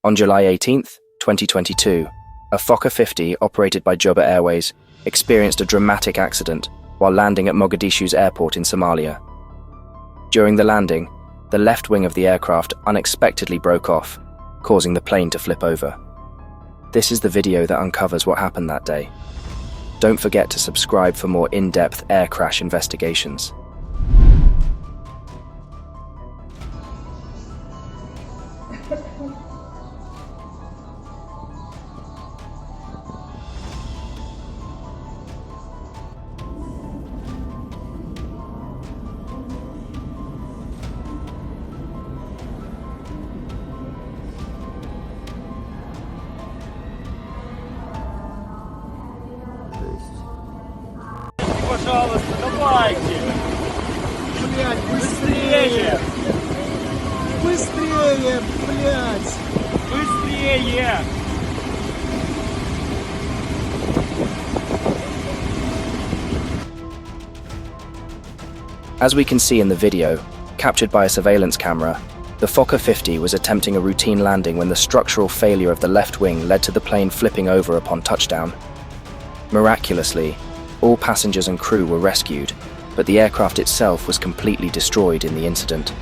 On July 18, 2022, a Fokker 50 operated by Juba Airways experienced a dramatic accident while landing at Mogadishu's airport in Somalia. During the landing, the left wing of the aircraft unexpectedly broke off, causing the plane to flip over. This is the video that uncovers what happened that day. Don't forget to subscribe for more in-depth air crash investigations. Пожалуйста, давайте! Блядь, быстрее! Быстрее, блядь! Быстрее! As we can see in the video, captured by a surveillance camera, the Fokker 50 was attempting a routine landing when the structural failure of the left wing led to the plane flipping over upon touchdown. Miraculously, all passengers and crew were rescued, but the aircraft itself was completely destroyed in the incident.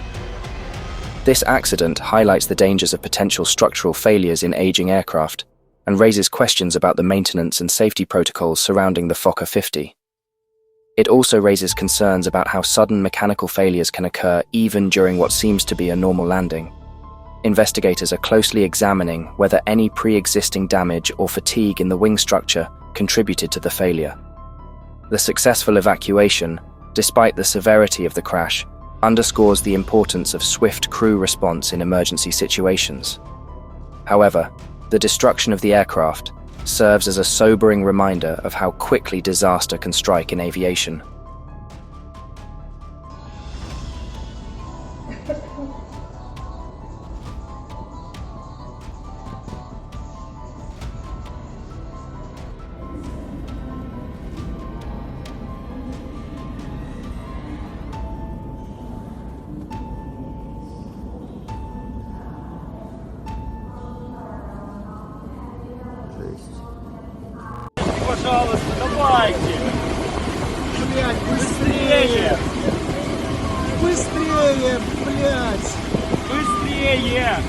This accident highlights the dangers of potential structural failures in aging aircraft and raises questions about the maintenance and safety protocols surrounding the Fokker 50. It also raises concerns about how sudden mechanical failures can occur even during what seems to be a normal landing. Investigators are closely examining whether any pre-existing damage or fatigue in the wing structure contributed to the failure. The successful evacuation, despite the severity of the crash, underscores the importance of swift crew response in emergency situations. However, the destruction of the aircraft serves as a sobering reminder of how quickly disaster can strike in aviation. Пожалуйста, давайте! Блядь, быстрее! Быстрее, блядь! Быстрее!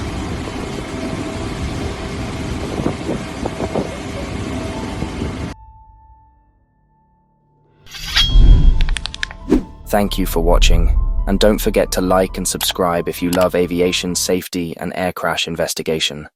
Thank you for watching, and don't forget to like and subscribe if you love aviation safety and air crash investigation.